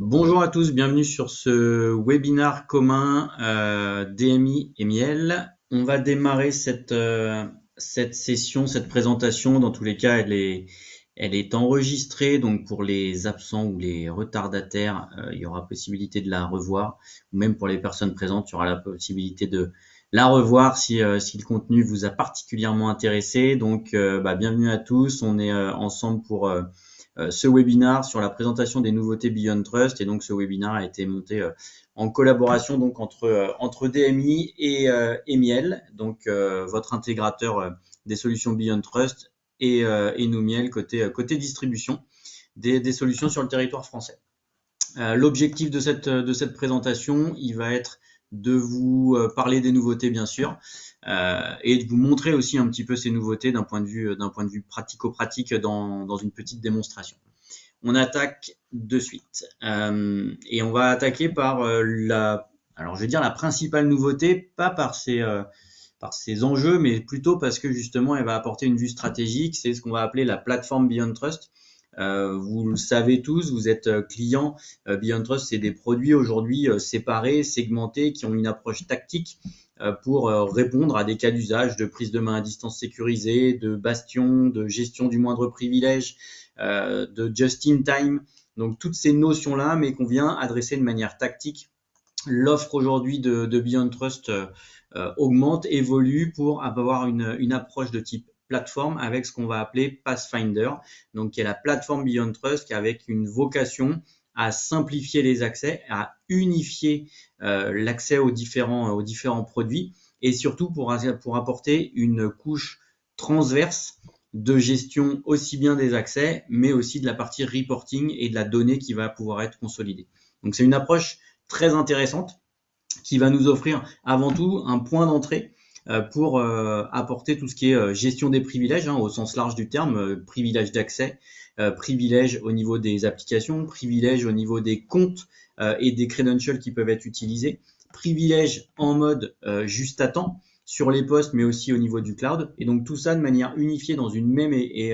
Bonjour à tous, bienvenue sur ce webinaire commun DMI et Miel. On va démarrer cette session, cette présentation. Dans tous les cas, elle est enregistrée, donc pour les absents ou les retardataires, il y aura possibilité de la revoir. Ou même pour les personnes présentes, il y aura la possibilité de la revoir si le contenu vous a particulièrement intéressé. Donc, bienvenue à tous. On est ensemble pour ce webinaire sur la présentation des nouveautés Beyond Trust. Et donc, ce webinaire a été monté en collaboration donc entre DMI et Miel, donc votre intégrateur des solutions Beyond Trust et nous Miel côté distribution des solutions sur le territoire français. L'objectif de cette présentation, il va être de vous parler des nouveautés bien sûr et de vous montrer aussi un petit peu ces nouveautés d'un point de vue pratico-pratique dans une petite démonstration. On attaque de suite et on va attaquer par alors je vais dire la principale nouveauté, pas par ses enjeux, mais plutôt parce que justement elle va apporter une vue stratégique. C'est ce qu'on va appeler la plateforme Beyond Trust. Vous le savez tous, vous êtes client. Beyond Trust, c'est des produits aujourd'hui séparés, segmentés, qui ont une approche tactique pour répondre à des cas d'usage de prise de main à distance sécurisée, de bastion, de gestion du moindre privilège, de just-in-time. Donc toutes ces notions-là, mais qu'on vient adresser de manière tactique. L'offre aujourd'hui de Beyond Trust augmente, évolue pour avoir une approche de type plateforme avec ce qu'on va appeler Pathfinder, donc qui est la plateforme Beyond Trust, qui est avec une vocation à simplifier les accès, à unifier l'accès aux différents produits et surtout pour apporter une couche transverse de gestion aussi bien des accès, mais aussi de la partie reporting et de la donnée qui va pouvoir être consolidée. Donc c'est une approche très intéressante qui va nous offrir avant tout un point d'entrée pour apporter tout ce qui est gestion des privilèges au sens large du terme, privilèges d'accès, privilèges au niveau des applications, privilèges au niveau des comptes et des credentials qui peuvent être utilisés, privilèges en mode juste à temps sur les postes, mais aussi au niveau du cloud. Et donc tout ça de manière unifiée dans une même et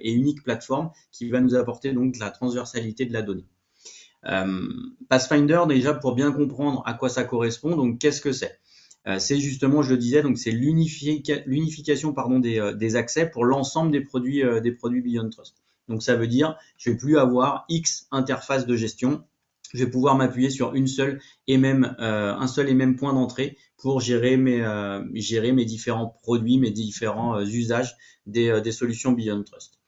unique plateforme qui va nous apporter donc la transversalité de la donnée. Pathfinder, déjà pour bien comprendre à quoi ça correspond, donc qu'est-ce que c'est? C'est justement, je le disais, donc c'est l'unification des accès pour l'ensemble des produits Beyond Trust. Donc ça veut dire, je vais plus avoir X interfaces de gestion, je vais pouvoir m'appuyer sur un seul et même point d'entrée pour gérer mes différents produits, mes différents usages des solutions Beyond Trust.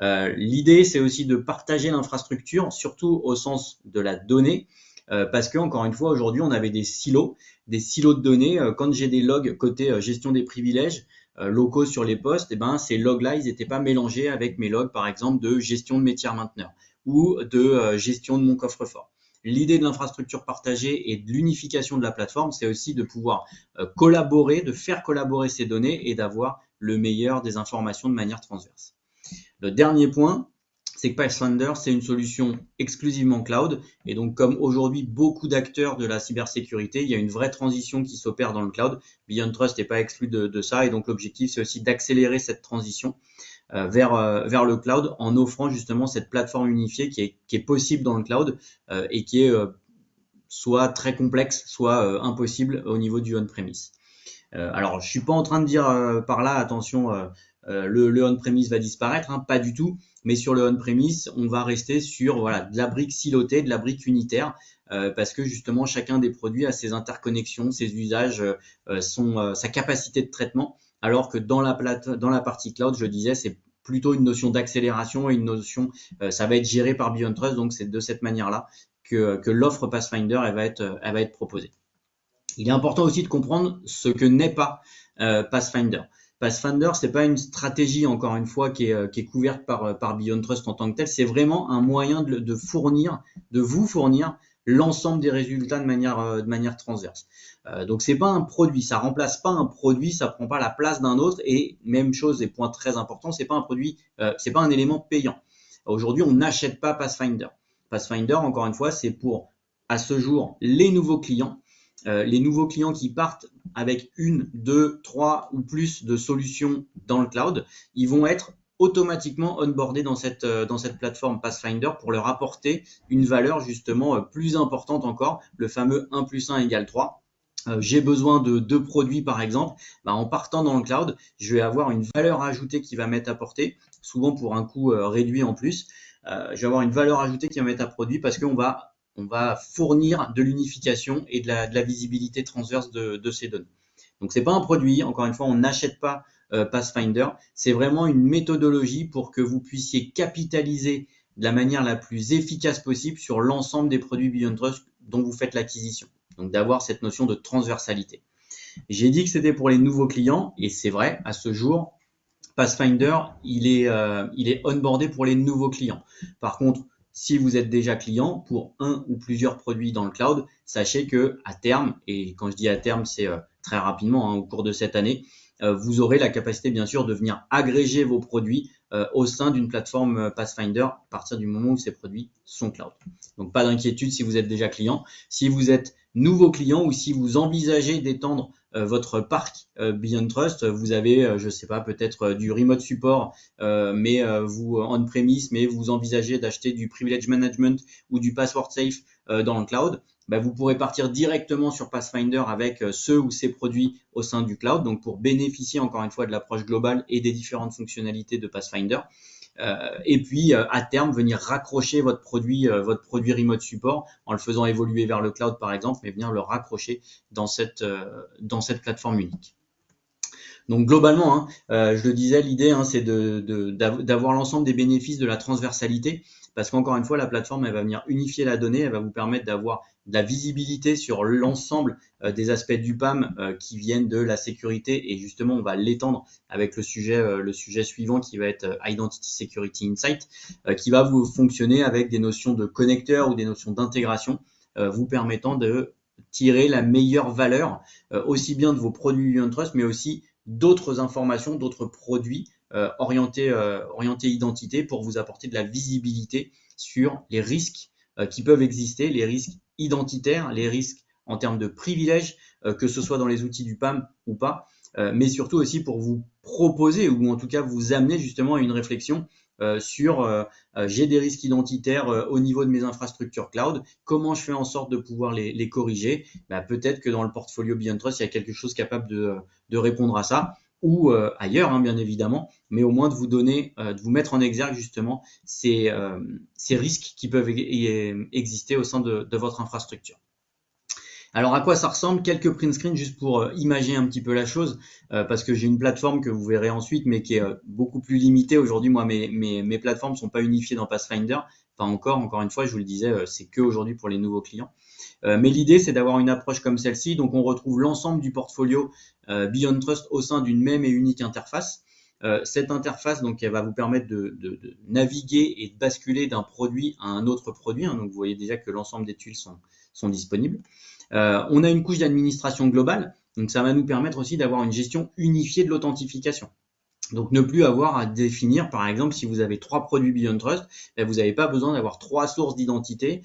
L'idée, c'est aussi de partager l'infrastructure, surtout au sens de la donnée, parce que encore une fois, aujourd'hui, on avait des silos de données. Quand j'ai des logs côté gestion des privilèges locaux sur les postes, ces logs-là, ils n'étaient pas mélangés avec mes logs, par exemple, de gestion de mes tiers mainteneurs ou de gestion de mon coffre-fort. L'idée de l'infrastructure partagée et de l'unification de la plateforme, c'est aussi de pouvoir collaborer, de faire collaborer ces données et d'avoir le meilleur des informations de manière transverse. Le dernier point, c'est que Pathfinder, c'est une solution exclusivement cloud. Et donc, comme aujourd'hui, beaucoup d'acteurs de la cybersécurité, il y a une vraie transition qui s'opère dans le cloud. Beyond Trust n'est pas exclu de ça. Et donc, l'objectif, c'est aussi d'accélérer cette transition vers le cloud en offrant justement cette plateforme unifiée qui est possible dans le cloud et qui est soit très complexe, soit impossible au niveau du on-premise. Alors, je suis pas en train de dire par là, attention, le on-premise va disparaître, pas du tout. Mais sur le on-premise, on va rester sur de la brique silotée, de la brique unitaire, parce que justement, chacun des produits a ses interconnexions, ses usages, sa capacité de traitement, alors que dans la partie cloud, je disais, c'est plutôt une notion d'accélération et une notion, ça va être géré par Beyond Trust, donc c'est de cette manière-là que l'offre Pathfinder elle va être proposée. Il est important aussi de comprendre ce que n'est pas Pathfinder. Pathfinder, c'est pas une stratégie, encore une fois, qui est couverte par Beyond Trust en tant que telle. C'est vraiment un moyen de vous fournir l'ensemble des résultats de manière transverse. Donc c'est pas un produit, ça remplace pas un produit, ça prend pas la place d'un autre. Et même chose, et point très important, c'est pas un produit, c'est pas un élément payant. Aujourd'hui, on n'achète pas Pathfinder. Pathfinder, encore une fois, c'est pour à ce jour les nouveaux clients qui partent avec 1, 2, 3 ou plus de solutions dans le cloud, ils vont être automatiquement onboardés dans cette plateforme Pathfinder pour leur apporter une valeur justement plus importante encore, le fameux 1 + 1 = 3. J'ai besoin de 2 produits par exemple, en partant dans le cloud, je vais avoir une valeur ajoutée qui va m'être apportée, souvent pour un coût réduit en plus. Je vais avoir une valeur ajoutée qui va m'être apportée parce qu'on va fournir de l'unification et de la visibilité transverse de ces données. Donc c'est pas un produit, encore une fois, on n'achète pas Pathfinder, c'est vraiment une méthodologie pour que vous puissiez capitaliser de la manière la plus efficace possible sur l'ensemble des produits Beyond Trust dont vous faites l'acquisition. Donc d'avoir cette notion de transversalité. J'ai dit que c'était pour les nouveaux clients et c'est vrai, à ce jour, Pathfinder, il est onboardé pour les nouveaux clients. Par contre, si vous êtes déjà client pour un ou plusieurs produits dans le cloud, sachez que à terme, et quand je dis à terme, c'est très rapidement, au cours de cette année, vous aurez la capacité bien sûr de venir agréger vos produits au sein d'une plateforme Pathfinder à partir du moment où ces produits sont cloud. Donc pas d'inquiétude si vous êtes déjà client. Si vous êtes nouveau client ou si vous envisagez d'étendre votre parc Beyond Trust, vous avez, je sais pas, peut-être du remote support, mais vous on-premise, mais vous envisagez d'acheter du privilege management ou du password safe dans le cloud, vous pourrez partir directement sur Pathfinder avec ceux ou ces produits au sein du cloud, donc pour bénéficier encore une fois de l'approche globale et des différentes fonctionnalités de Pathfinder. Et puis à terme venir raccrocher votre produit remote support en le faisant évoluer vers le cloud par exemple, mais venir le raccrocher dans cette plateforme unique. Donc globalement, je le disais, l'idée c'est d'avoir l'ensemble des bénéfices de la transversalité, parce qu'encore une fois, la plateforme elle va venir unifier la donnée, elle va vous permettre d'avoir de la visibilité sur l'ensemble des aspects du PAM qui viennent de la sécurité, et justement on va l'étendre avec le sujet suivant qui va être Identity Security Insight, qui va vous fonctionner avec des notions de connecteurs ou des notions d'intégration, vous permettant de tirer la meilleure valeur aussi bien de vos produits Beyond Trust, mais aussi d'autres informations, d'autres produits orientés identité pour vous apporter de la visibilité sur les risques qui peuvent exister, les risques identitaires, les risques en termes de privilèges, que ce soit dans les outils du PAM ou pas, mais surtout aussi pour vous proposer ou en tout cas vous amener justement à une réflexion sur j'ai des risques identitaires au niveau de mes infrastructures cloud, comment je fais en sorte de pouvoir les corriger. Peut-être que dans le portfolio Beyond Trust, il y a quelque chose capable de répondre à ça, ou ailleurs bien évidemment, mais au moins de vous donner, de vous mettre en exergue justement ces risques qui peuvent exister au sein de votre infrastructure. Alors à quoi ça ressemble? Quelques print screens juste pour imager un petit peu la chose, parce que j'ai une plateforme que vous verrez ensuite, mais qui est beaucoup plus limitée. Aujourd'hui, moi, mes plateformes sont pas unifiées dans Pathfinder. Pas encore une fois, je vous le disais, c'est que aujourd'hui pour les nouveaux clients. Mais l'idée, c'est d'avoir une approche comme celle-ci. Donc, on retrouve l'ensemble du portfolio Beyond Trust au sein d'une même et unique interface. Cette interface, donc, elle va vous permettre de naviguer et de basculer d'un produit à un autre produit. Donc, vous voyez déjà que l'ensemble des tuiles sont disponibles. On a une couche d'administration globale, donc ça va nous permettre aussi d'avoir une gestion unifiée de l'authentification. Donc ne plus avoir à définir, par exemple, si vous avez 3 produits Beyond Trust, vous n'avez pas besoin d'avoir 3 sources d'identité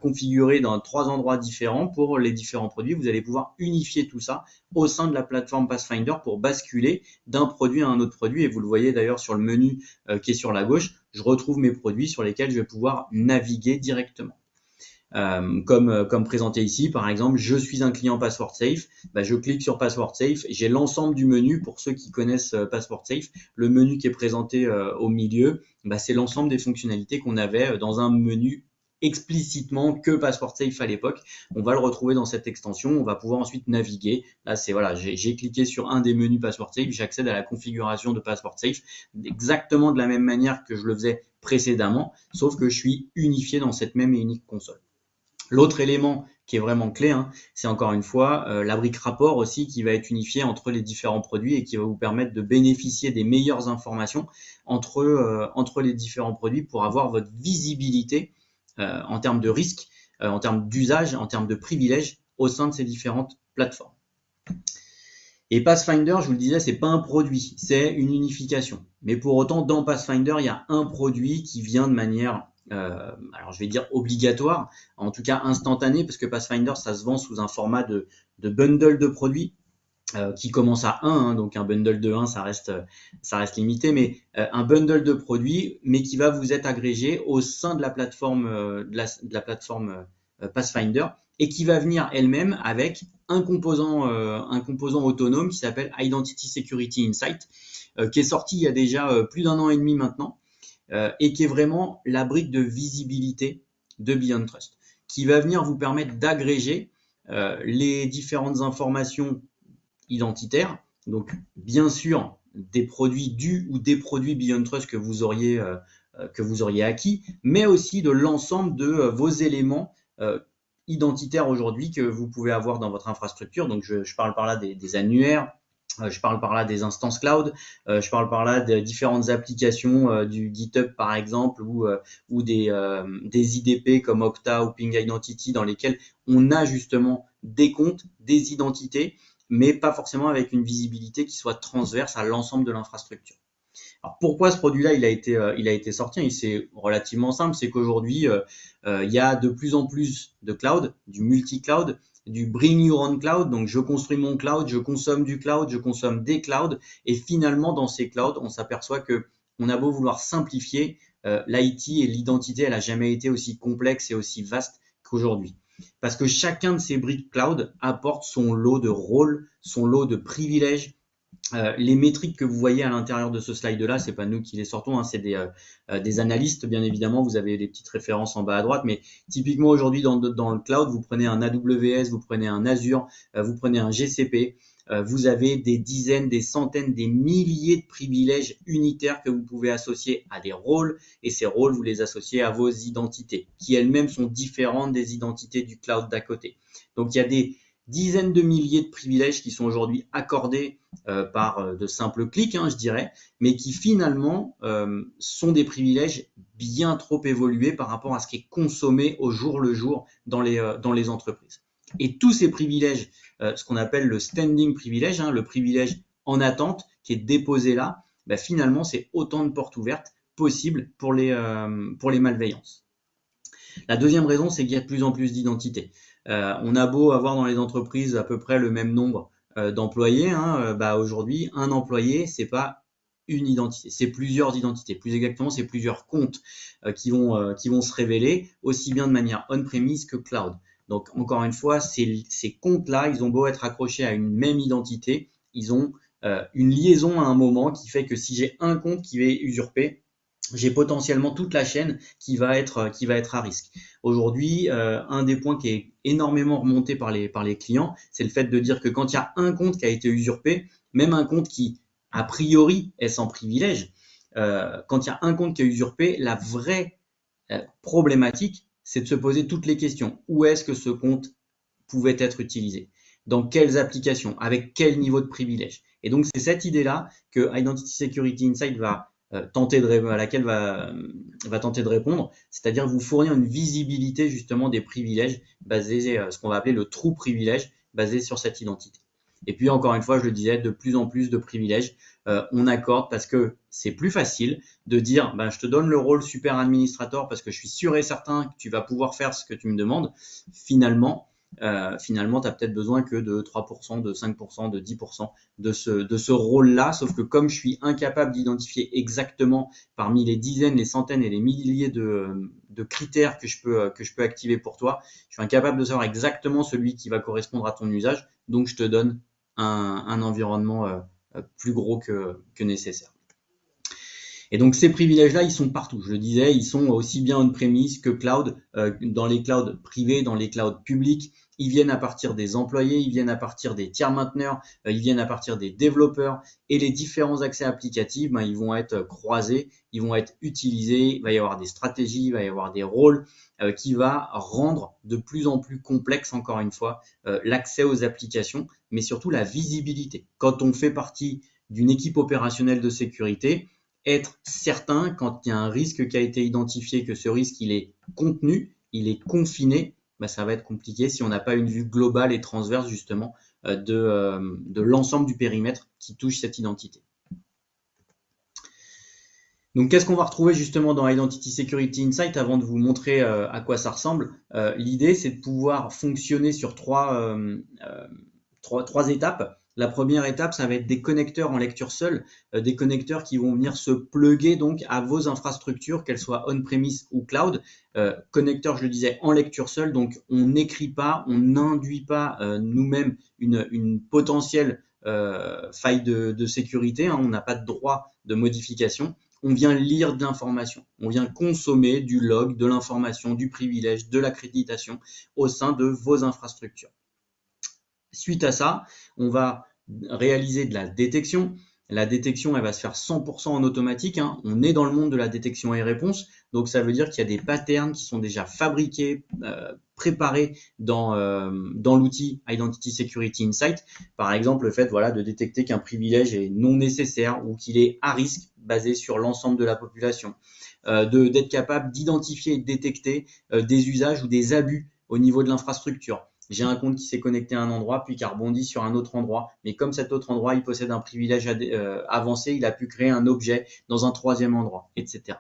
configurées dans 3 endroits différents pour les différents produits. Vous allez pouvoir unifier tout ça au sein de la plateforme Pathfinder pour basculer d'un produit à un autre produit. Et vous le voyez d'ailleurs sur le menu qui est sur la gauche, je retrouve mes produits sur lesquels je vais pouvoir naviguer directement. Comme présenté ici, par exemple, je suis un client Password Safe, je clique sur Password Safe, j'ai l'ensemble du menu. Pour ceux qui connaissent Password Safe, le menu qui est présenté au milieu, c'est l'ensemble des fonctionnalités qu'on avait dans un menu explicitement que Password Safe à l'époque. On va le retrouver dans cette extension, on va pouvoir ensuite naviguer. Là, c'est voilà, j'ai cliqué sur un des menus Password Safe, j'accède à la configuration de Password Safe exactement de la même manière que je le faisais précédemment, sauf que je suis unifié dans cette même et unique console. L'autre élément qui est vraiment clé, c'est encore une fois la brique rapport aussi qui va être unifiée entre les différents produits et qui va vous permettre de bénéficier des meilleures informations entre les différents produits pour avoir votre visibilité en termes de risque, en termes d'usage, en termes de privilèges au sein de ces différentes plateformes. Et Pathfinder, je vous le disais, c'est pas un produit, c'est une unification. Mais pour autant, dans Pathfinder, il y a un produit qui vient de manière alors je vais dire obligatoire, en tout cas instantané, parce que Pathfinder, ça se vend sous un format de bundle de produits. qui commence à 1, hein, donc un bundle de 1, ça reste limité, mais un bundle de produits, mais qui va vous être agrégé au sein de la plateforme, de la plateforme Pathfinder, et qui va venir elle-même avec un composant autonome qui s'appelle Identity Security Insight, qui est sorti il y a déjà plus d'1 an et demi maintenant, et qui est vraiment la brique de visibilité de Beyond Trust, qui va venir vous permettre d'agréger les différentes informations identitaires. Donc, bien sûr, des produits dus ou des produits Beyond Trust que vous auriez acquis, mais aussi de l'ensemble de vos éléments identitaires aujourd'hui que vous pouvez avoir dans votre infrastructure. Donc, je parle par là des annuaires, je parle par là des instances cloud, je parle par là de différentes applications du GitHub par exemple, ou des IDP comme Okta ou Ping Identity dans lesquels on a justement des comptes, des identités, mais pas forcément avec une visibilité qui soit transverse à l'ensemble de l'infrastructure. Alors pourquoi ce produit-là il a été sorti? Et c'est relativement simple, c'est qu'aujourd'hui il y a de plus en plus de cloud, du multi-cloud, du bring your own cloud. Donc je construis mon cloud, je consomme du cloud, je consomme des clouds, et finalement dans ces clouds on s'aperçoit que on a beau vouloir simplifier, l'IT et l'identité elle a jamais été aussi complexe et aussi vaste qu'aujourd'hui. Parce que chacun de ces briques cloud apporte son lot de rôles, son lot de privilèges. Les métriques que vous voyez à l'intérieur de ce slide-là, c'est pas nous qui les sortons, hein, c'est des analystes, bien évidemment. Vous avez les petites références en bas à droite, mais typiquement aujourd'hui dans le cloud, vous prenez un AWS, vous prenez un Azure, vous prenez un GCP, vous avez des dizaines, des centaines, des milliers de privilèges unitaires que vous pouvez associer à des rôles, et ces rôles, vous les associez à vos identités, qui elles-mêmes sont différentes des identités du cloud d'à côté. Donc il y a des dizaines de milliers de privilèges qui sont aujourd'hui accordés par de simples clics, hein, je dirais, mais qui finalement sont des privilèges bien trop évolués par rapport à ce qui est consommé au jour le jour dans les entreprises. Et tous ces privilèges, ce qu'on appelle le standing privilège, hein, le privilège en attente qui est déposé là, bah, finalement c'est autant de portes ouvertes possibles pour les malveillances. La deuxième raison, c'est qu'il y a de plus en plus d'identités. On a beau avoir dans les entreprises à peu près le même nombre d'employés, hein, bah aujourd'hui, un employé, c'est pas une identité, c'est plusieurs identités. Plus exactement, c'est plusieurs comptes qui vont se révéler, aussi bien de manière on-premise que cloud. Donc, encore une fois, ces comptes-là, ils ont beau être accrochés à une même identité, ils ont une liaison à un moment qui fait que si j'ai un compte qui est usurpé, j'ai potentiellement toute la chaîne qui va être à risque. Aujourd'hui, un des points qui est énormément remonté par les clients, c'est le fait de dire que quand il y a un compte qui a été usurpé, même un compte qui a priori est sans privilège, quand il y a un compte qui est usurpé, la vraie problématique, c'est de se poser toutes les questions. Où est-ce que ce compte pouvait être utilisé? Dans quelles applications? Avec quel niveau de privilège? Et donc c'est cette idée-là que Identity Security Insight va tenter de répondre, c'est-à-dire vous fournir une visibilité justement des privilèges basés, ce qu'on va appeler le true privilège, basé sur cette identité. Et puis encore une fois, je le disais, de plus en plus de privilèges on accorde parce que c'est plus facile de dire je te donne le rôle super administrateur parce que je suis sûr et certain que tu vas pouvoir faire ce que tu me demandes. Finalement, tu as peut-être besoin que de 3%, de 5%, de 10% de ce rôle-là, sauf que comme je suis incapable d'identifier exactement parmi les dizaines, les centaines et les milliers de critères que je peux activer pour toi, je suis incapable de savoir exactement celui qui va correspondre à ton usage, donc je te donne un environnement plus gros que nécessaire. Et donc ces privilèges-là, ils sont partout. Je le disais, ils sont aussi bien on-premise que cloud, dans les clouds privés, dans les clouds publics. Ils viennent à partir des employés, ils viennent à partir des tiers mainteneurs, ils viennent à partir des développeurs, et les différents accès applicatifs, ils vont être croisés, ils vont être utilisés, il va y avoir des stratégies, il va y avoir des rôles qui va rendre de plus en plus complexe, encore une fois, l'accès aux applications, mais surtout la visibilité. Quand on fait partie d'une équipe opérationnelle de sécurité, être certain quand il y a un risque qui a été identifié, que ce risque il est contenu, il est confiné, ça va être compliqué si on n'a pas une vue globale et transverse justement de l'ensemble du périmètre qui touche cette identité. Donc, qu'est-ce qu'on va retrouver justement dans Identity Security Insight avant de vous montrer à quoi ça ressemble? L'idée, c'est de pouvoir fonctionner sur trois étapes. La première étape, ça va être des connecteurs en lecture seule, des connecteurs qui vont venir se plugger donc à vos infrastructures, qu'elles soient on-premise ou cloud. Connecteurs, je le disais, en lecture seule, donc on n'écrit pas, on n'induit pas nous-mêmes une potentielle faille de sécurité, hein, on n'a pas de droit de modification. On vient lire de l'information, on vient consommer du log, de l'information, du privilège, de l'accréditation au sein de vos infrastructures. Suite à ça, on va réaliser de la détection. La détection, elle va se faire 100% en automatique, hein. On est dans le monde de la détection et réponse, donc ça veut dire qu'il y a des patterns qui sont déjà fabriqués, préparés dans l'outil Identity Security Insight. Par exemple, le fait de détecter qu'un privilège est non nécessaire ou qu'il est à risque basé sur l'ensemble de la population. D'être capable d'identifier et de détecter des usages ou des abus au niveau de l'infrastructure. J'ai un compte qui s'est connecté à un endroit, puis qui a rebondi sur un autre endroit. Mais comme cet autre endroit, il possède un privilège avancé, il a pu créer un objet dans un troisième endroit, etc.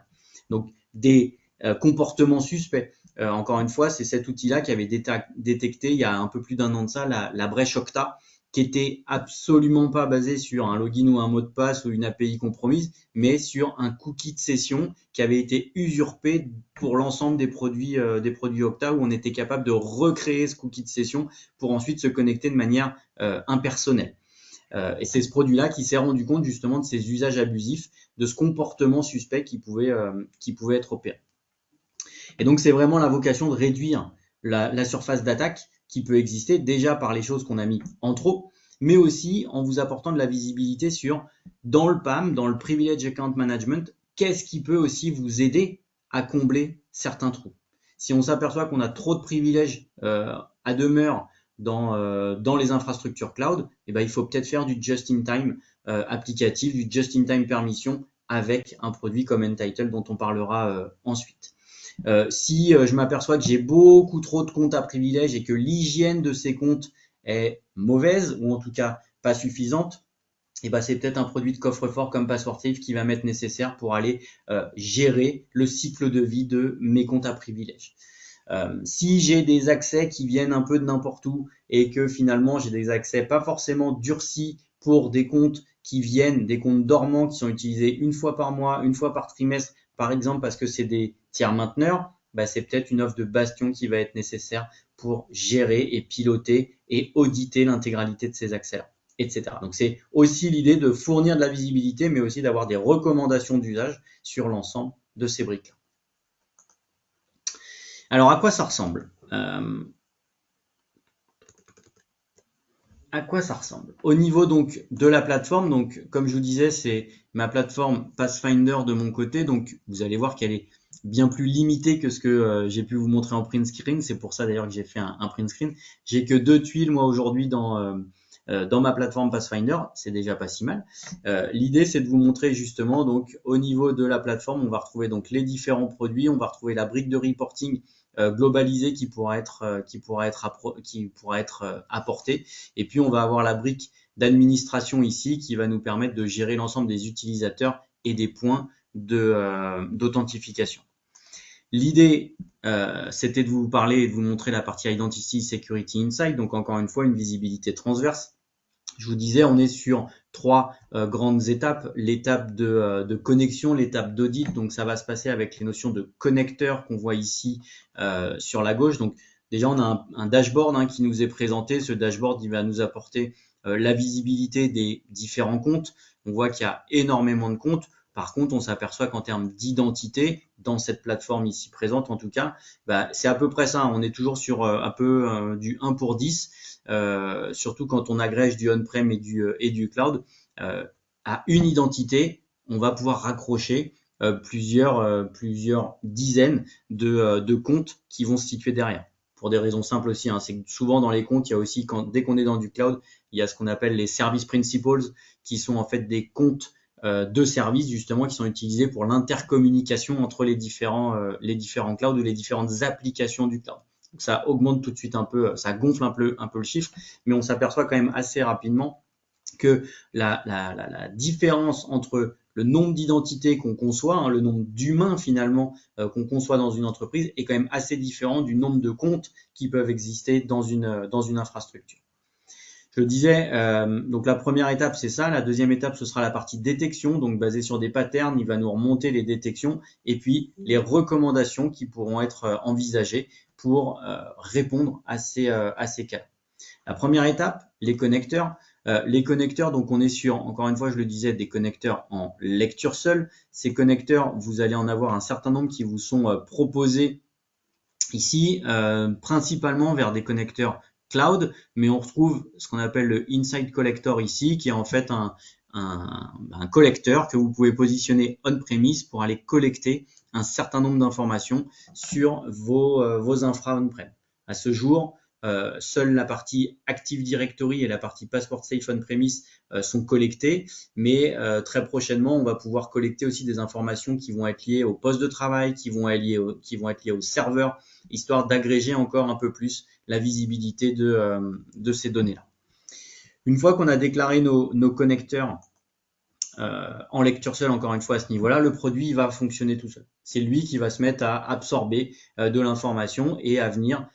Donc, des comportements suspects. Encore une fois, c'est cet outil-là qui avait détecté il y a un peu plus d'un an de ça la brèche Okta, qui était absolument pas basée sur un login ou un mot de passe ou une API compromise, mais sur un cookie de session qui avait été usurpé pour l'ensemble des produits Okta, où on était capable de recréer ce cookie de session pour ensuite se connecter de manière impersonnelle. Et c'est ce produit-là qui s'est rendu compte justement de ces usages abusifs, de ce comportement suspect qui pouvait être opéré. Et donc c'est vraiment la vocation de réduire la surface d'attaque qui peut exister déjà par les choses qu'on a mis en trop, mais aussi en vous apportant de la visibilité sur, dans le PAM, dans le Privilege Account Management, qu'est-ce qui peut aussi vous aider à combler certains trous. Si on s'aperçoit qu'on a trop de privilèges à demeure dans les infrastructures cloud, il faut peut-être faire du just-in-time applicatif, du just-in-time permission avec un produit comme Entitle dont on parlera ensuite. Si je m'aperçois que j'ai beaucoup trop de comptes à privilèges et que l'hygiène de ces comptes est mauvaise ou en tout cas pas suffisante, c'est peut-être un produit de coffre-fort comme PasswordSafe qui va m'être nécessaire pour aller gérer le cycle de vie de mes comptes à privilèges. Si j'ai des accès qui viennent un peu de n'importe où et que finalement j'ai des accès pas forcément durcis pour des comptes qui viennent, des comptes dormants qui sont utilisés une fois par mois, une fois par trimestre, par exemple parce que c'est des tiers mainteneurs, c'est peut-être une offre de bastion qui va être nécessaire pour gérer et piloter et auditer l'intégralité de ces accès-là, etc. Donc c'est aussi l'idée de fournir de la visibilité, mais aussi d'avoir des recommandations d'usage sur l'ensemble de ces briques-là. Alors, à quoi ça ressemble À quoi ça ressemble? Au niveau donc de la plateforme, donc comme je vous disais, c'est ma plateforme Pathfinder de mon côté, donc vous allez voir qu'elle est bien plus limitée que ce que j'ai pu vous montrer en print screen. C'est pour ça d'ailleurs que j'ai fait un print screen. J'ai que 2 tuiles moi aujourd'hui dans ma plateforme Pathfinder, c'est déjà pas si mal. L'idée c'est de vous montrer justement donc au niveau de la plateforme, on va retrouver donc les différents produits, on va retrouver la brique de reporting globalisée qui pourra être apportée, et puis on va avoir la brique d'administration ici qui va nous permettre de gérer l'ensemble des utilisateurs et des points d'authentification. L'idée, c'était de vous parler et de vous montrer la partie Identity Security Insight, donc encore une fois une visibilité transverse. Je vous disais, on est sur 3 grandes étapes. L'étape de connexion, l'étape d'audit, donc ça va se passer avec les notions de connecteurs qu'on voit ici sur la gauche. Donc déjà, on a un dashboard qui nous est présenté. Ce dashboard, il va nous apporter la visibilité des différents comptes. On voit qu'il y a énormément de comptes. Par contre, on s'aperçoit qu'en termes d'identité, dans cette plateforme ici présente en tout cas, c'est à peu près ça. On est toujours sur un peu du 1 pour 10. Surtout quand on agrège du on-prem et du cloud, à une identité, on va pouvoir raccrocher plusieurs dizaines de comptes qui vont se situer derrière. Pour des raisons simples aussi, c'est que souvent dans les comptes, il y a aussi, dès qu'on est dans du cloud, il y a ce qu'on appelle les service principals, qui sont en fait des comptes de services justement qui sont utilisés pour l'intercommunication entre les différents clouds ou les différentes applications du cloud. Donc ça augmente tout de suite un peu, ça gonfle un peu le chiffre, mais on s'aperçoit quand même assez rapidement que la différence entre le nombre d'identités qu'on conçoit, le nombre d'humains finalement qu'on conçoit dans une entreprise est quand même assez différent du nombre de comptes qui peuvent exister dans une infrastructure. Je le disais, donc la première étape, c'est ça. La deuxième étape, ce sera la partie détection, donc basée sur des patterns. Il va nous remonter les détections et puis les recommandations qui pourront être envisagées pour répondre à ces cas. La première étape, les connecteurs. Les connecteurs, donc on est sur, encore une fois, je le disais, des connecteurs en lecture seule. Ces connecteurs, vous allez en avoir un certain nombre qui vous sont proposés ici, principalement vers des connecteurs cloud, mais on retrouve ce qu'on appelle le Inside Collector ici, qui est en fait un collecteur que vous pouvez positionner on-premise pour aller collecter un certain nombre d'informations sur vos infra on-prem. À ce jour, seule la partie Active Directory et la partie Passport Safe on-premise sont collectées, mais très prochainement, on va pouvoir collecter aussi des informations qui vont être liées au poste de travail, qui vont être liées au serveur, histoire d'agréger encore un peu plus la visibilité de ces données-là. Une fois qu'on a déclaré nos connecteurs en lecture seule, encore une fois à ce niveau-là, le produit va fonctionner tout seul. C'est lui qui va se mettre à absorber de l'information et à venir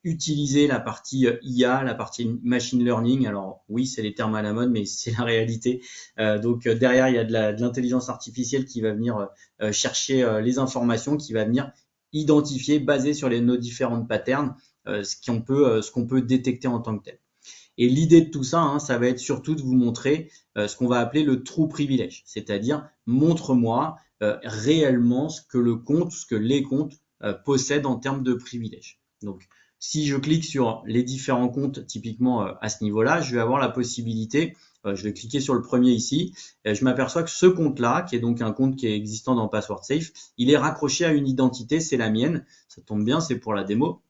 utiliser la partie IA, la partie machine learning. Alors oui, c'est les termes à la mode, mais c'est la réalité. Donc derrière, il y a de l'intelligence artificielle qui va venir chercher les informations, qui va venir identifier, basé sur nos différentes patterns, ce qu'on peut détecter en tant que tel. Et l'idée de tout ça, hein, ça va être surtout de vous montrer ce qu'on va appeler le true privilège, c'est-à-dire montre-moi réellement ce que le compte, ce que les comptes possèdent en termes de privilèges. Donc, si je clique sur les différents comptes, typiquement à ce niveau-là, je vais avoir la possibilité, je vais cliquer sur le premier ici, et je m'aperçois que ce compte-là, qui est donc un compte qui est existant dans Password Safe, il est raccroché à une identité, c'est la mienne, ça tombe bien, c'est pour la démo.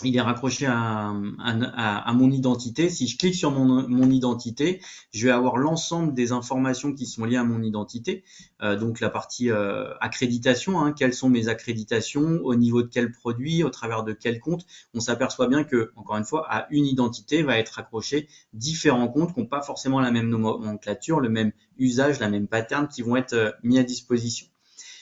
Il est raccroché à mon identité. Si je clique sur mon identité, je vais avoir l'ensemble des informations qui sont liées à mon identité. Donc la partie accréditation, hein, quelles sont mes accréditations, au niveau de quel produit, au travers de quel compte. On s'aperçoit bien que, encore une fois, à une identité va être raccroché différents comptes qui n'ont pas forcément la même nomenclature, le même usage, la même pattern, qui vont être mis à disposition.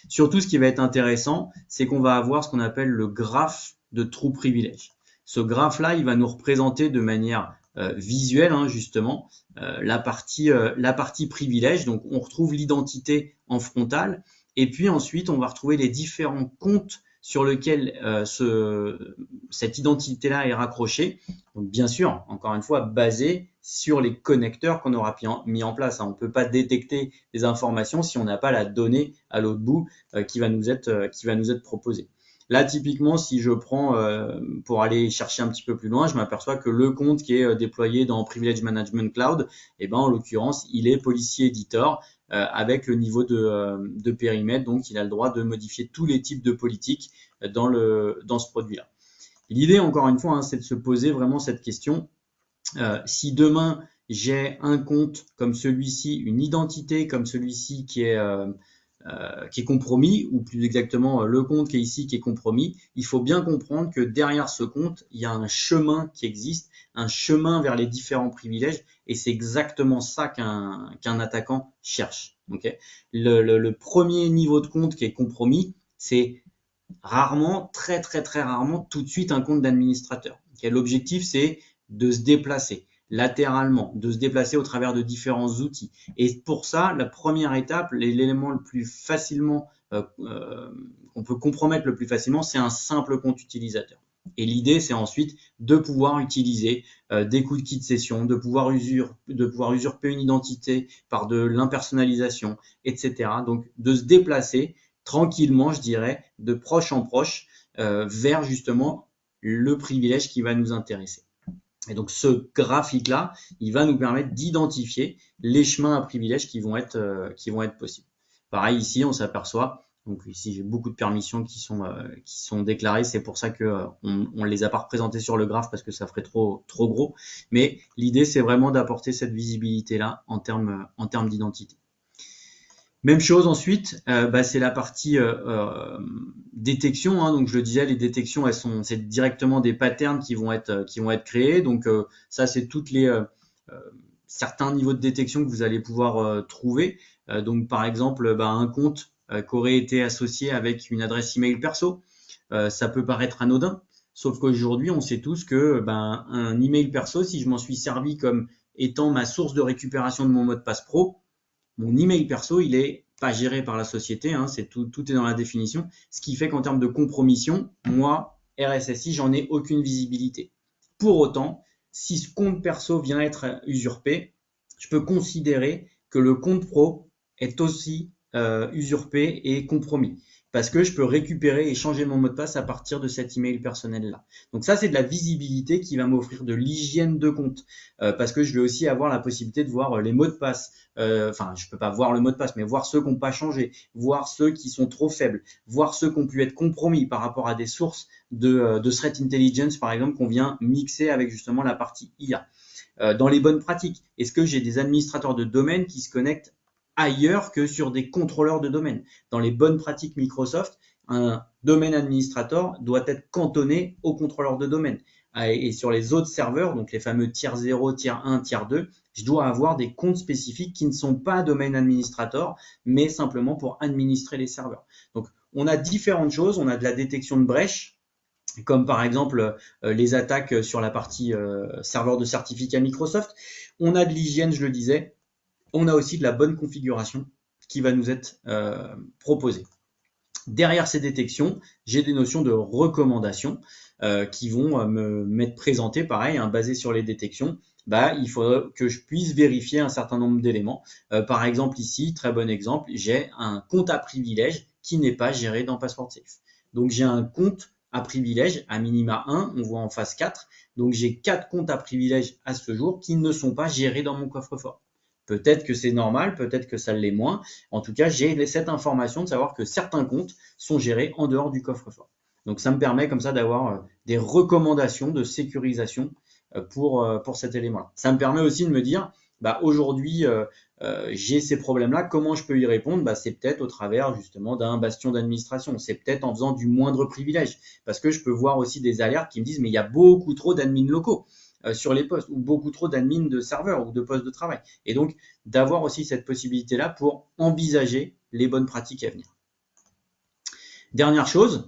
Surtout, ce qui va être intéressant, c'est qu'on va avoir ce qu'on appelle le graphe de true privilège. Ce graphe-là, il va nous représenter de manière visuelle, hein, justement, la partie privilège. Donc, on retrouve l'identité en frontal. Et puis ensuite, on va retrouver les différents comptes sur lesquels cette identité-là est raccrochée. Donc, bien sûr, encore une fois, basé sur les connecteurs qu'on aura mis en place. On ne peut pas détecter des informations si on n'a pas la donnée à l'autre bout qui va nous être proposée. Là, typiquement, si je prends pour aller chercher un petit peu plus loin, je m'aperçois que le compte qui est déployé dans Privilege Management Cloud, eh ben, en l'occurrence, il est Policy Editor avec le niveau de périmètre. Donc, il a le droit de modifier tous les types de politiques dans ce produit-là. L'idée, encore une fois, hein, c'est de se poser vraiment cette question. Si demain, j'ai un compte comme celui-ci, une identité comme celui-ci qui est compromis, ou plus exactement le compte qui est ici qui est compromis, il faut bien comprendre que derrière ce compte, il y a un chemin qui existe, un chemin vers les différents privilèges, et c'est exactement ça qu'un attaquant cherche. Okay, le premier niveau de compte qui est compromis, c'est rarement, très rarement, tout de suite un compte d'administrateur. Okay, l'objectif, c'est de se déplacer latéralement, de se déplacer au travers de différents outils. Et pour ça, la première étape, l'élément le plus facilement qu'on peut compromettre le plus facilement, c'est un simple compte utilisateur. Et l'idée, c'est ensuite de pouvoir utiliser des cookies de session, de pouvoir usurper une identité par de l'impersonnalisation, etc. Donc, de se déplacer tranquillement, je dirais, de proche en proche, vers justement le privilège qui va nous intéresser. Et donc, ce graphique-là, il va nous permettre d'identifier les chemins à privilèges qui vont être possibles. Pareil, ici, on s'aperçoit, donc ici, j'ai beaucoup de permissions qui sont déclarées. C'est pour ça que on les a pas représentées sur le graphe parce que ça ferait trop gros. Mais l'idée, c'est vraiment d'apporter cette visibilité-là en termes d'identité. Même chose ensuite, c'est la partie détection. Hein, donc je le disais, les détections, c'est directement des patterns qui vont être créés. Donc ça, c'est toutes les certains niveaux de détection que vous allez pouvoir trouver. Donc par exemple, un compte qui aurait été associé avec une adresse email perso, ça peut paraître anodin. Sauf qu'aujourd'hui, on sait tous que un email perso, si je m'en suis servi comme étant ma source de récupération de mon mot de passe pro, mon email perso, il est pas géré par la société, hein, c'est tout est dans la définition. Ce qui fait qu'en termes de compromission, moi, RSSI, j'en ai aucune visibilité. Pour autant, si ce compte perso vient être usurpé, je peux considérer que le compte pro est aussi usurpé et compromis. Parce que je peux récupérer et changer mon mot de passe à partir de cet email personnel-là. Donc ça, c'est de la visibilité qui va m'offrir de l'hygiène de compte. Parce que je vais aussi avoir la possibilité de voir les mots de passe. Enfin, je peux pas voir le mot de passe, mais voir ceux qui n'ont pas changé, voir ceux qui sont trop faibles, voir ceux qui ont pu être compromis par rapport à des sources de threat intelligence, par exemple, qu'on vient mixer avec justement la partie IA. Dans les bonnes pratiques, est-ce que j'ai des administrateurs de domaine qui se connectent ailleurs que sur des contrôleurs de domaine? Dans les bonnes pratiques Microsoft, un domaine administrateur doit être cantonné au contrôleur de domaine. Et sur les autres serveurs, donc les fameux tiers 0, tiers 1, tiers 2, je dois avoir des comptes spécifiques qui ne sont pas domaine administrateur, mais simplement pour administrer les serveurs. Donc, on a différentes choses. On a de la détection de brèches, comme par exemple les attaques sur la partie serveur de certificat Microsoft. On a de l'hygiène, je le disais. On a aussi de la bonne configuration qui va nous être proposée. Derrière ces détections, j'ai des notions de recommandations qui vont m'être présentées, pareil, hein, basées sur les détections. Il faudra que je puisse vérifier un certain nombre d'éléments. Par exemple, ici, très bon exemple, j'ai un compte à privilège qui n'est pas géré dans PasswordSafe. Donc, j'ai un compte à privilège, à minima 1, on voit en phase 4. Donc, j'ai 4 comptes à privilège à ce jour qui ne sont pas gérés dans mon coffre-fort. Peut-être que c'est normal, peut-être que ça l'est moins. En tout cas, j'ai cette information de savoir que certains comptes sont gérés en dehors du coffre-fort. Donc, ça me permet comme ça d'avoir des recommandations de sécurisation pour cet élément-là. Ça me permet aussi de me dire, aujourd'hui, j'ai ces problèmes-là, comment je peux y répondre? C'est peut-être au travers justement d'un bastion d'administration. C'est peut-être en faisant du moindre privilège. Parce que je peux voir aussi des alertes qui me disent, mais il y a beaucoup trop d'admins locaux sur les postes, ou beaucoup trop d'admins de serveurs ou de postes de travail. Et donc, d'avoir aussi cette possibilité-là pour envisager les bonnes pratiques à venir. Dernière chose,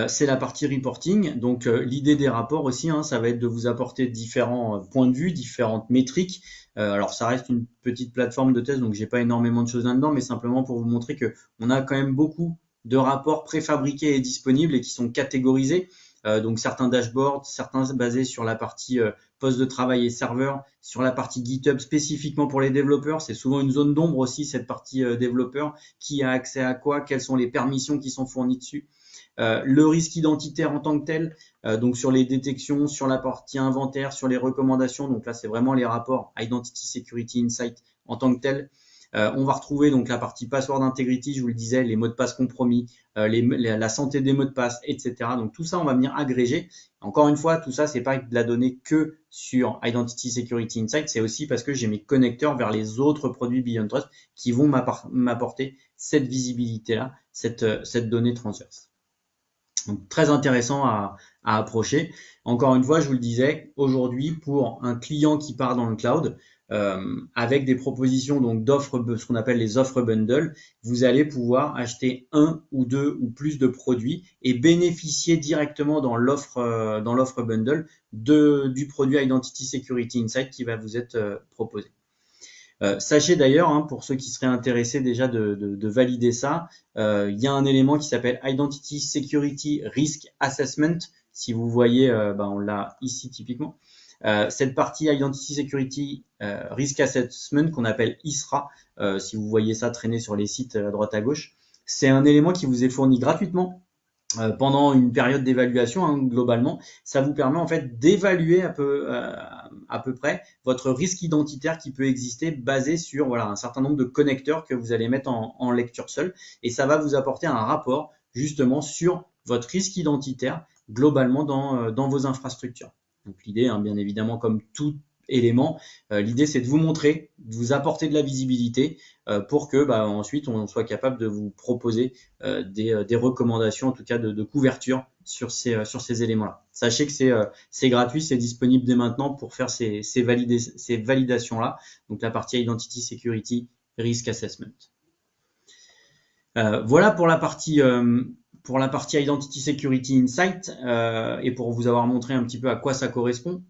c'est la partie reporting. Donc, l'idée des rapports aussi, hein, ça va être de vous apporter différents points de vue, différentes métriques. Alors, ça reste une petite plateforme de test, donc j'ai pas énormément de choses là-dedans, mais simplement pour vous montrer que on a quand même beaucoup de rapports préfabriqués et disponibles et qui sont catégorisés. Donc certains dashboards, certains basés sur la partie poste de travail et serveur, sur la partie GitHub spécifiquement pour les développeurs. C'est souvent une zone d'ombre aussi, cette partie développeur, qui a accès à quoi, quelles sont les permissions qui sont fournies dessus. Le risque identitaire en tant que tel, donc sur les détections, sur la partie inventaire, sur les recommandations. Donc là, c'est vraiment les rapports Identity Security Insight en tant que tel. On va retrouver donc la partie password integrity, je vous le disais, les mots de passe compromis, la santé des mots de passe, etc. Donc tout ça, on va venir agréger. Encore une fois, tout ça, c'est pas de la donnée que sur Identity Security Insight, c'est aussi parce que j'ai mes connecteurs vers les autres produits Beyond Trust qui vont m'apporter cette visibilité-là, cette donnée transverse. Donc très intéressant à approcher. Encore une fois, je vous le disais, aujourd'hui, pour un client qui part dans le cloud, avec des propositions donc d'offres, ce qu'on appelle les offres bundle, vous allez pouvoir acheter un ou deux ou plus de produits et bénéficier directement dans l'offre bundle du produit Identity Security Insight qui va vous être proposé. Sachez d'ailleurs, hein, pour ceux qui seraient intéressés déjà de valider ça, il y a un élément qui s'appelle Identity Security Risk Assessment. Si vous voyez, on l'a ici typiquement. Cette partie Identity Security Risk Assessment qu'on appelle ISRA, si vous voyez ça traîner sur les sites à droite à gauche, c'est un élément qui vous est fourni gratuitement pendant une période d'évaluation, hein, globalement. Ça vous permet en fait d'évaluer à peu près votre risque identitaire qui peut exister basé sur un certain nombre de connecteurs que vous allez mettre en lecture seule, et ça va vous apporter un rapport justement sur votre risque identitaire globalement dans vos infrastructures. Donc l'idée, hein, bien évidemment, comme tout élément, l'idée c'est de vous montrer, de vous apporter de la visibilité pour que ensuite on soit capable de vous proposer des recommandations, en tout cas de couverture sur ces éléments-là. Sachez que c'est gratuit, c'est disponible dès maintenant pour faire ces validations-là, donc la partie Identity Security Risk Assessment. Voilà pour la partie pour la partie Identity Security Insight et pour vous avoir montré un petit peu à quoi ça correspond,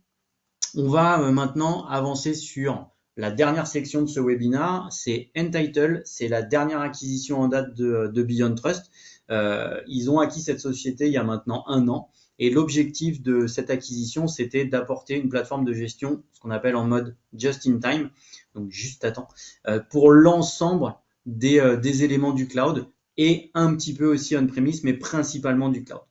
on va maintenant avancer sur la dernière section de ce webinaire, c'est Entitle, c'est la dernière acquisition en date de Beyond Trust. Ils ont acquis cette société il y a maintenant 1 an et l'objectif de cette acquisition, c'était d'apporter une plateforme de gestion, ce qu'on appelle en mode just in time, donc juste à temps, pour l'ensemble des éléments du cloud et un petit peu aussi on-premise, mais principalement du cloud.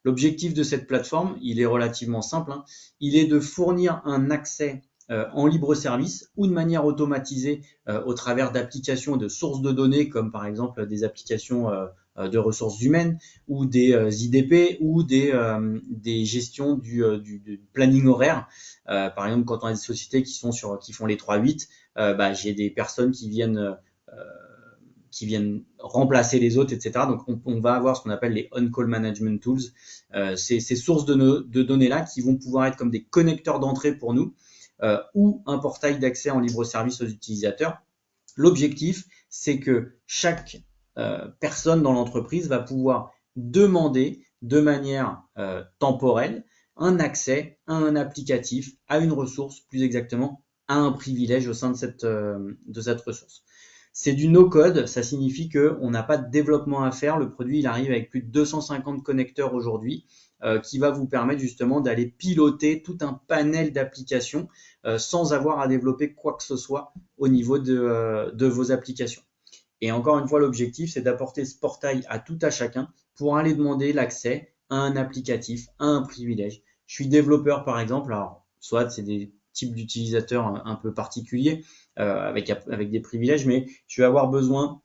L'objectif de cette plateforme, il est relativement simple, hein, il est de fournir un accès en libre service ou de manière automatisée au travers d'applications et de sources de données comme par exemple des applications de ressources humaines ou des IDP ou des gestions du planning horaire. Par exemple, quand on a des sociétés qui font les 3-8, j'ai des personnes qui viennent remplacer les autres, etc. Donc, on va avoir ce qu'on appelle les on-call management tools. Ces sources de données-là qui vont pouvoir être comme des connecteurs d'entrée pour nous ou un portail d'accès en libre service aux utilisateurs. L'objectif, c'est que chaque personne dans l'entreprise va pouvoir demander de manière temporelle un accès à un applicatif, à une ressource, plus exactement, à un privilège au sein de cette ressource. C'est du no-code, ça signifie qu'on n'a pas de développement à faire. Le produit, il arrive avec plus de 250 connecteurs aujourd'hui qui va vous permettre justement d'aller piloter tout un panel d'applications sans avoir à développer quoi que ce soit au niveau de vos applications. Et encore une fois, l'objectif, c'est d'apporter ce portail à tout à chacun pour aller demander l'accès à un applicatif, à un privilège. Je suis développeur, par exemple, alors soit c'est des types d'utilisateurs un peu particuliers avec des privilèges, mais je vais avoir besoin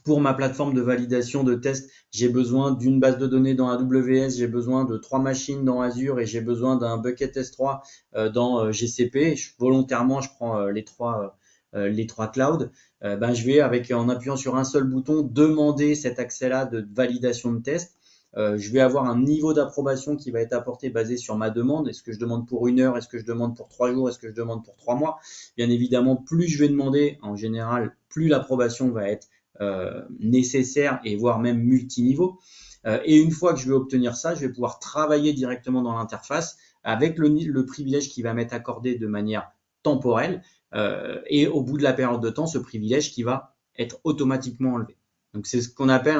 pour ma plateforme de validation de test, j'ai besoin d'une base de données dans AWS, j'ai besoin de 3 machines dans Azure et j'ai besoin d'un bucket S3 dans GCP. Volontairement, je prends les trois clouds. Je vais, en appuyant sur un seul bouton, demander cet accès-là de validation de test. Je vais avoir un niveau d'approbation qui va être apporté basé sur ma demande. Est-ce que je demande pour 1 heure? Est-ce que je demande pour 3 jours? Est-ce que je demande pour 3 mois? Bien évidemment, plus je vais demander, en général, plus l'approbation va être nécessaire et voire même multiniveau. Et une fois que je vais obtenir ça, je vais pouvoir travailler directement dans l'interface avec le privilège qui va m'être accordé de manière temporelle et au bout de la période de temps, ce privilège qui va être automatiquement enlevé. Donc c'est ce qu'on appelle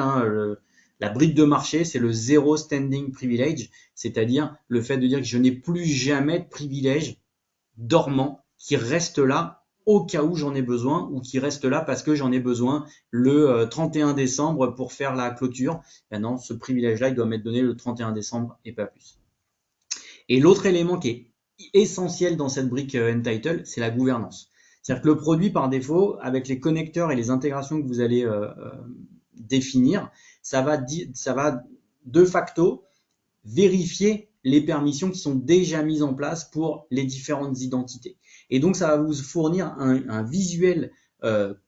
la brique de marché, c'est le zero standing privilege, c'est-à-dire le fait de dire que je n'ai plus jamais de privilège dormant qui reste là au cas où j'en ai besoin ou qui reste là parce que j'en ai besoin le 31 décembre pour faire la clôture. Maintenant, ce privilège-là, il doit m'être donné le 31 décembre et pas plus. Et l'autre élément qui est essentiel dans cette brique Entitle, c'est la gouvernance. C'est-à-dire que le produit, par défaut, avec les connecteurs et les intégrations que vous allez définir, ça va de facto vérifier les permissions qui sont déjà mises en place pour les différentes identités. Et donc, ça va vous fournir un visuel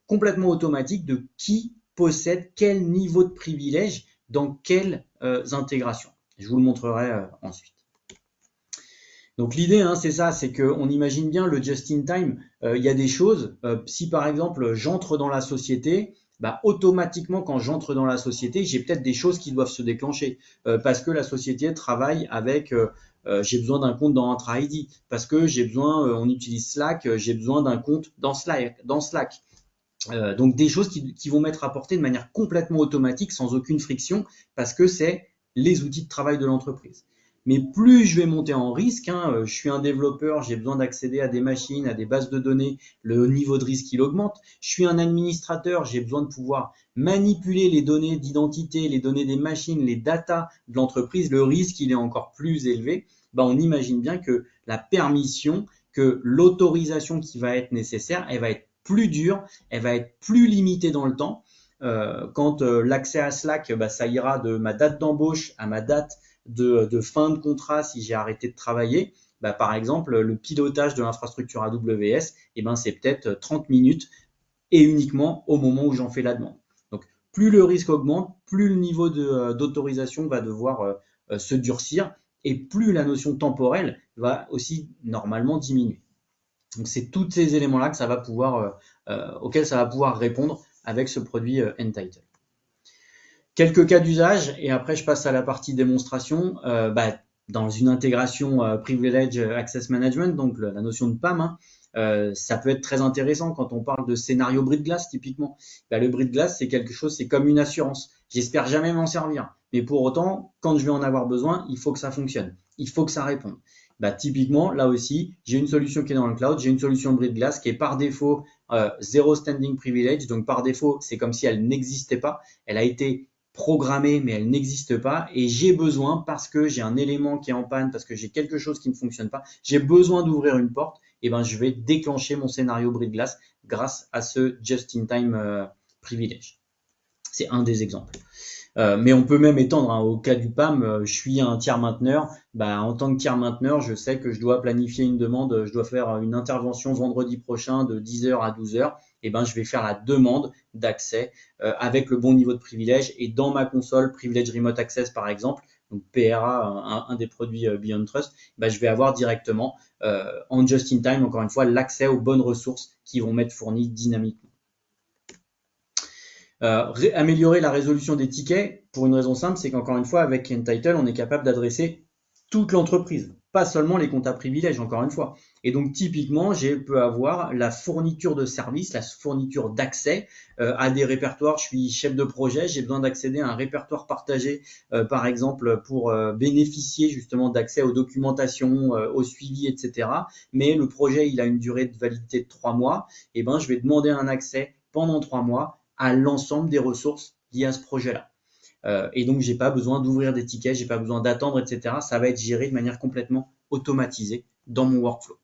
complètement automatique de qui possède quel niveau de privilège dans quelles intégrations. Je vous le montrerai ensuite. Donc l'idée, c'est ça, c'est qu'on imagine bien le just-in-time. Il y a des choses, si par exemple j'entre dans la société, automatiquement quand j'entre dans la société, j'ai peut-être des choses qui doivent se déclencher parce que la société travaille avec, j'ai besoin d'un compte dans Entra ID, parce que j'ai besoin, on utilise Slack, j'ai besoin d'un compte dans Slack. Donc des choses qui vont m'être apportées de manière complètement automatique, sans aucune friction, parce que c'est les outils de travail de l'entreprise. Mais plus je vais monter en risque, je suis un développeur, j'ai besoin d'accéder à des machines, à des bases de données, le niveau de risque il augmente. Je suis un administrateur, j'ai besoin de pouvoir manipuler les données d'identité, les données des machines, les datas de l'entreprise, le risque il est encore plus élevé. On imagine bien que la permission, que l'autorisation qui va être nécessaire, elle va être plus dure, elle va être plus limitée dans le temps. Quand l'accès à Slack, ça ira de ma date d'embauche à ma date de fin de contrat si j'ai arrêté de travailler, par exemple, le pilotage de l'infrastructure AWS, c'est peut-être 30 minutes et uniquement au moment où j'en fais la demande. Donc, plus le risque augmente, plus le niveau d'autorisation va devoir se durcir et plus la notion temporelle va aussi normalement diminuer. Donc, c'est tous ces éléments-là que ça va pouvoir, auxquels ça va pouvoir répondre avec ce produit Entitle. Quelques cas d'usage et après je passe à la partie démonstration. Dans une intégration Privilege Access Management, donc la notion de PAM, ça peut être très intéressant quand on parle de scénario bris de glace typiquement. Le bris de glace, c'est quelque chose, c'est comme une assurance. J'espère jamais m'en servir, mais pour autant, quand je vais en avoir besoin, il faut que ça fonctionne, il faut que ça réponde. Typiquement, là aussi, j'ai une solution qui est dans le cloud, j'ai une solution bris de glace qui est par défaut zero standing privilege, donc par défaut, c'est comme si elle n'existait pas, elle a été programmée, mais elle n'existe pas, et j'ai besoin, parce que j'ai un élément qui est en panne, parce que j'ai quelque chose qui ne fonctionne pas, j'ai besoin d'ouvrir une porte, et je vais déclencher mon scénario bris de glace grâce à ce just-in-time privilege. C'est un des exemples. Mais on peut même étendre au cas du PAM, je suis un tiers mainteneur, en tant que tiers mainteneur, je sais que je dois planifier une demande, je dois faire une intervention vendredi prochain de 10h à 12h, je vais faire la demande d'accès avec le bon niveau de privilège, et dans ma console Privilege Remote Access par exemple, donc PRA, un des produits Beyond Trust, je vais avoir directement en just-in-time, encore une fois, l'accès aux bonnes ressources qui vont m'être fournies dynamiquement. Améliorer la résolution des tickets, pour une raison simple, c'est qu'encore une fois, avec Entitle, on est capable d'adresser toute l'entreprise, pas seulement les comptes à privilèges, encore une fois. Et donc, typiquement, je peux avoir la fourniture de services, la fourniture d'accès à des répertoires. Je suis chef de projet, j'ai besoin d'accéder à un répertoire partagé, par exemple, pour bénéficier justement d'accès aux documentations, au suivi, etc. Mais le projet, il a une durée de validité de 3 mois. Je vais demander un accès pendant 3 mois à l'ensemble des ressources liées à ce projet-là. Et donc, j'ai pas besoin d'ouvrir des tickets, j'ai pas besoin d'attendre, etc. Ça va être géré de manière complètement automatisée dans mon workflow.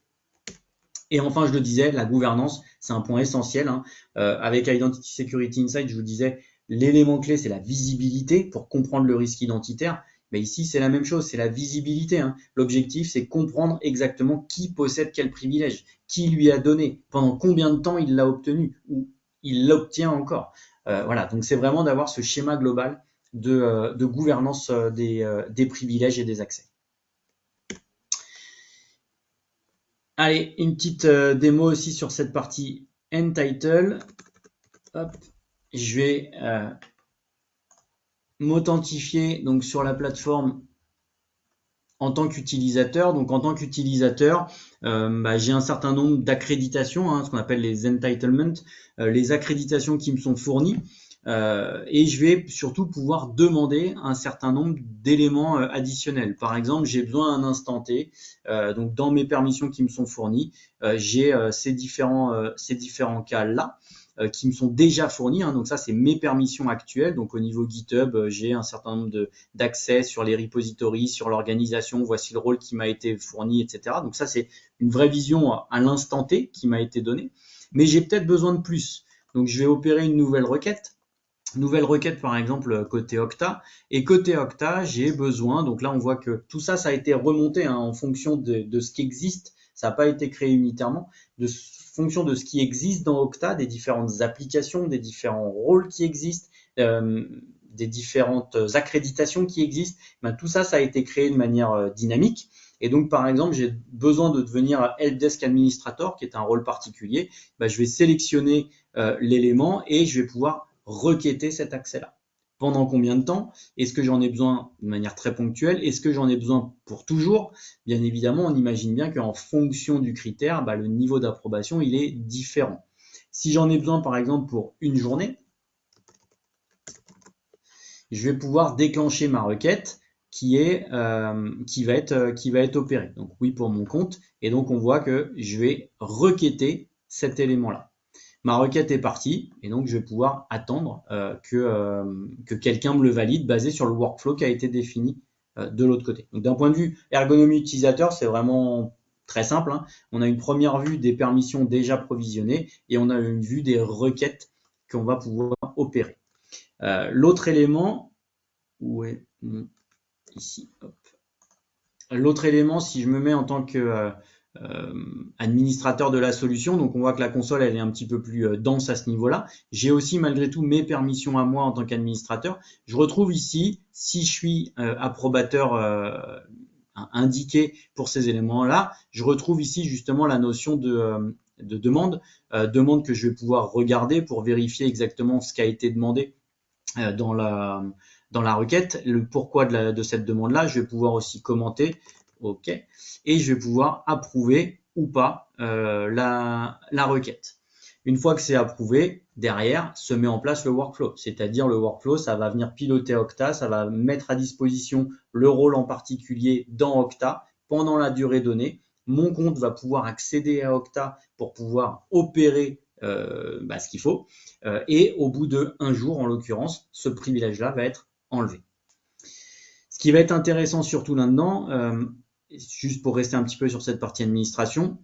Et enfin, je le disais, la gouvernance, c'est un point essentiel. Avec Identity Security Insight, je vous disais, l'élément clé, c'est la visibilité pour comprendre le risque identitaire. Mais ici, c'est la même chose, c'est la visibilité. L'objectif, c'est comprendre exactement qui possède quel privilège, qui lui a donné, pendant combien de temps il l'a obtenu, ou il l'obtient encore. Voilà, donc c'est vraiment d'avoir ce schéma global de gouvernance des privilèges et des accès. Allez, une petite démo aussi sur cette partie Entitle. Hop, je vais m'authentifier donc sur la plateforme en tant qu'utilisateur. Donc en tant qu'utilisateur, j'ai un certain nombre d'accréditations, ce qu'on appelle les entitlements, les accréditations qui me sont fournies. Et je vais surtout pouvoir demander un certain nombre d'éléments additionnels. Par exemple, j'ai besoin à un instant T, donc dans mes permissions qui me sont fournies, j'ai ces différents cas-là qui me sont déjà fournis. Donc ça, c'est mes permissions actuelles. Donc au niveau GitHub, j'ai un certain nombre d'accès sur les repositories, sur l'organisation. Voici le rôle qui m'a été fourni, etc. Donc ça, c'est une vraie vision à l'instant T qui m'a été donnée. Mais j'ai peut-être besoin de plus. Donc je vais opérer une nouvelle requête. Nouvelle requête par exemple côté Okta, et côté Okta j'ai besoin, donc là on voit que tout ça a été remonté en fonction de ce qui existe, ça n'a pas été créé unitairement, de fonction de ce qui existe dans Okta, des différentes applications, des différents rôles qui existent, des différentes accréditations qui existent, tout ça a été créé de manière dynamique. Et donc, par exemple, j'ai besoin de devenir Helpdesk Administrator, qui est un rôle particulier. Je vais sélectionner l'élément et je vais pouvoir requêter cet accès-là. Pendant combien de temps? Est-ce que j'en ai besoin de manière très ponctuelle? Est-ce que j'en ai besoin pour toujours? Bien évidemment, on imagine bien qu'en fonction du critère, le niveau d'approbation, il est différent. Si j'en ai besoin, par exemple, pour une journée, je vais pouvoir déclencher ma requête qui va être opérée. Donc oui pour mon compte. Et donc on voit que je vais requêter cet élément-là. Ma requête est partie et donc je vais pouvoir attendre que quelqu'un me le valide basé sur le workflow qui a été défini de l'autre côté. Donc d'un point de vue ergonomie utilisateur, c'est vraiment très simple. On a une première vue des permissions déjà provisionnées et on a une vue des requêtes qu'on va pouvoir opérer. L'autre élément, où est ici, hop. L'autre élément, si je me mets en tant que administrateur de la solution, donc on voit que la console elle est un petit peu plus dense à ce niveau-là. J'ai aussi malgré tout mes permissions à moi en tant qu'administrateur. Je retrouve ici, si je suis approbateur indiqué pour ces éléments-là, je retrouve ici justement la notion de demande que je vais pouvoir regarder pour vérifier exactement ce qui a été demandé dans la requête, le pourquoi de cette demande-là. Je vais pouvoir aussi commenter, OK, et je vais pouvoir approuver ou pas la requête. Une fois que c'est approuvé, derrière se met en place le workflow. C'est-à-dire le workflow, ça va venir piloter Okta, ça va mettre à disposition le rôle en particulier dans Okta pendant la durée donnée. Mon compte va pouvoir accéder à Okta pour pouvoir opérer ce qu'il faut. Et au bout d'1 jour, en l'occurrence, ce privilège-là va être enlevé. Ce qui va être intéressant surtout là-dedans, juste pour rester un petit peu sur cette partie administration,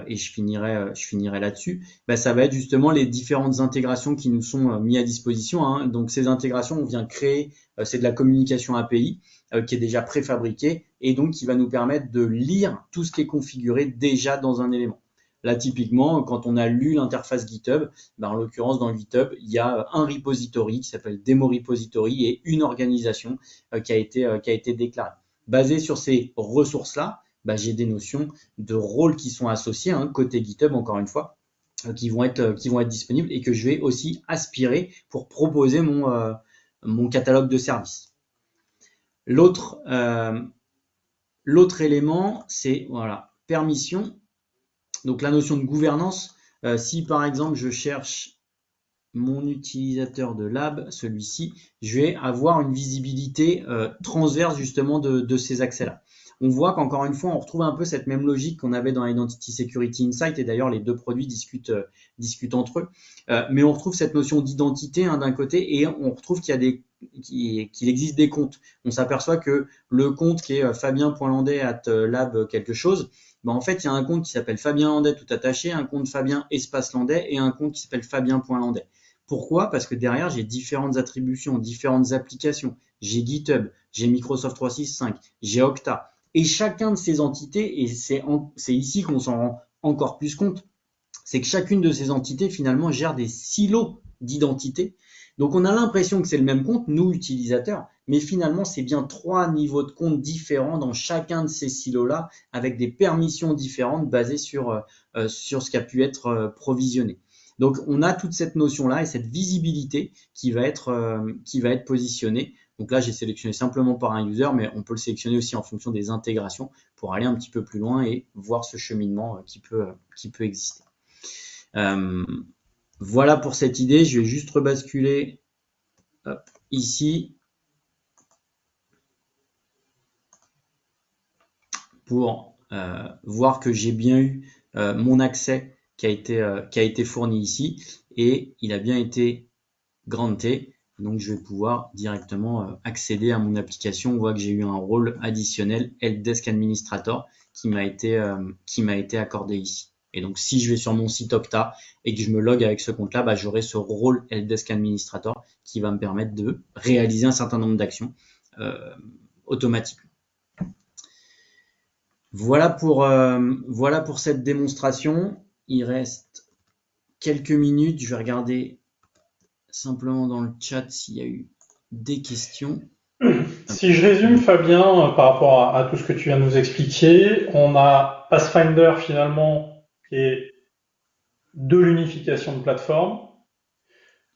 et je finirai là-dessus, ça va être justement les différentes intégrations qui nous sont mises à disposition, hein. Donc ces intégrations, on vient créer, c'est de la communication API qui est déjà préfabriquée et donc qui va nous permettre de lire tout ce qui est configuré déjà dans un élément. Là, typiquement, quand on a lu l'interface GitHub, en l'occurrence, dans GitHub, il y a un repository qui s'appelle Demo Repository et une organisation qui a été déclarée. Basé sur ces ressources-là, j'ai des notions de rôles qui sont associés, hein, côté GitHub, encore une fois, qui vont être disponibles et que je vais aussi aspirer pour proposer mon catalogue de services. L'autre élément, c'est permission. Donc la notion de gouvernance, si par exemple je cherche mon utilisateur de lab, celui-ci, je vais avoir une visibilité transverse justement de ces accès-là. On voit qu'encore une fois, on retrouve un peu cette même logique qu'on avait dans Identity Security Insight, et d'ailleurs les deux produits discutent entre eux. Mais on retrouve cette notion d'identité d'un côté, et on retrouve qu'il existe des comptes. On s'aperçoit que le compte qui est fabien.landais@lab quelque chose, en fait, il y a un compte qui s'appelle Fabien Landais tout attaché, un compte Fabien espace Landais et un compte qui s'appelle Fabien.Landais. Pourquoi? Parce que derrière, j'ai différentes attributions, différentes applications. J'ai GitHub, j'ai Microsoft 365, j'ai Okta. Et chacun de ces entités, et c'est ici qu'on s'en rend encore plus compte, c'est que chacune de ces entités, finalement, gère des silos d'identité. Donc, on a l'impression que c'est le même compte, nous, utilisateurs, mais finalement, c'est bien 3 niveaux de compte différents dans chacun de ces silos-là, avec des permissions différentes basées sur ce qui a pu être provisionné. Donc, on a toute cette notion-là et cette visibilité qui va être positionnée. Donc là, j'ai sélectionné simplement par un user, mais on peut le sélectionner aussi en fonction des intégrations pour aller un petit peu plus loin et voir ce cheminement qui peut exister. Voilà pour cette idée. Je vais juste rebasculer ici pour voir que j'ai bien eu mon accès qui a été fourni ici et il a bien été granté. Donc, je vais pouvoir directement accéder à mon application. On voit que j'ai eu un rôle additionnel Helpdesk Administrator qui m'a été accordé ici. Et donc, si je vais sur mon site Okta et que je me log avec ce compte-là, j'aurai ce rôle Helpdesk Administrator qui va me permettre de réaliser un certain nombre d'actions automatiquement. Voilà pour cette démonstration. Il reste quelques minutes. Je vais regarder simplement dans le chat s'il y a eu des questions. Si je résume, Fabien, par rapport à tout ce que tu viens de nous expliquer, on a Pathfinder finalement qui est de l'unification de plateforme,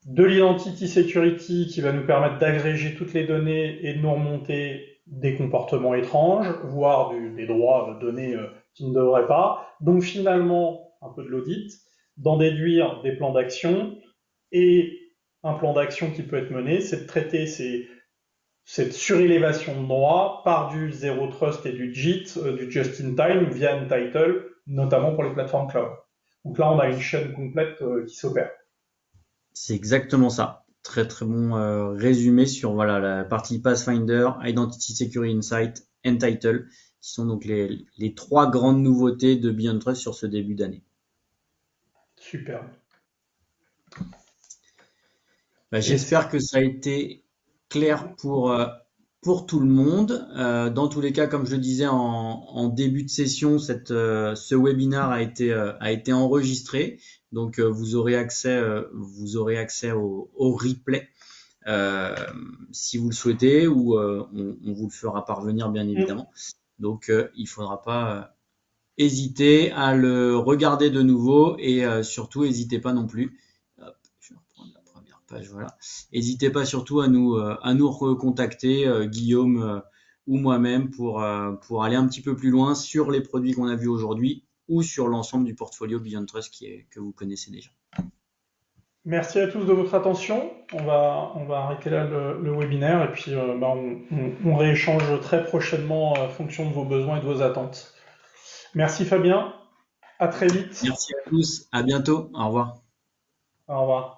de l'identity security qui va nous permettre d'agréger toutes les données et de nous remonter des comportements étranges, voire des droits donnés qui ne devraient pas. Donc finalement, un peu de l'audit, d'en déduire des plans d'action, et un plan d'action qui peut être mené, c'est de traiter cette surélévation de droits par du Zero Trust et du JIT, du Just-in-Time, via Untitled, notamment pour les plateformes cloud. Donc là, on a une chaîne complète qui s'opère. C'est exactement ça. Très très bon résumé sur la partie Pathfinder, Identity Security Insight, Untitled, qui sont donc les 3 grandes nouveautés de Beyond Trust sur ce début d'année. Super. J'espère que ça a été clair pour tout le monde. Dans tous les cas, comme je le disais en début de session, ce webinaire a été enregistré. Donc, vous aurez accès au replay si vous le souhaitez, ou on vous le fera parvenir, bien évidemment. Donc, il ne faudra pas hésiter à le regarder de nouveau et surtout, n'hésitez pas non plus. Hop, je vais reprendre la première page. Voilà. N'hésitez pas surtout à nous recontacter, Guillaume ou moi-même, pour aller un petit peu plus loin sur les produits qu'on a vus aujourd'hui ou sur l'ensemble du portfolio Beyond Trust que vous connaissez déjà. Merci à tous de votre attention. On va arrêter là le webinaire et puis on rééchange très prochainement en fonction de vos besoins et de vos attentes. Merci Fabien, à très vite. Merci à tous, à bientôt, au revoir. Au revoir.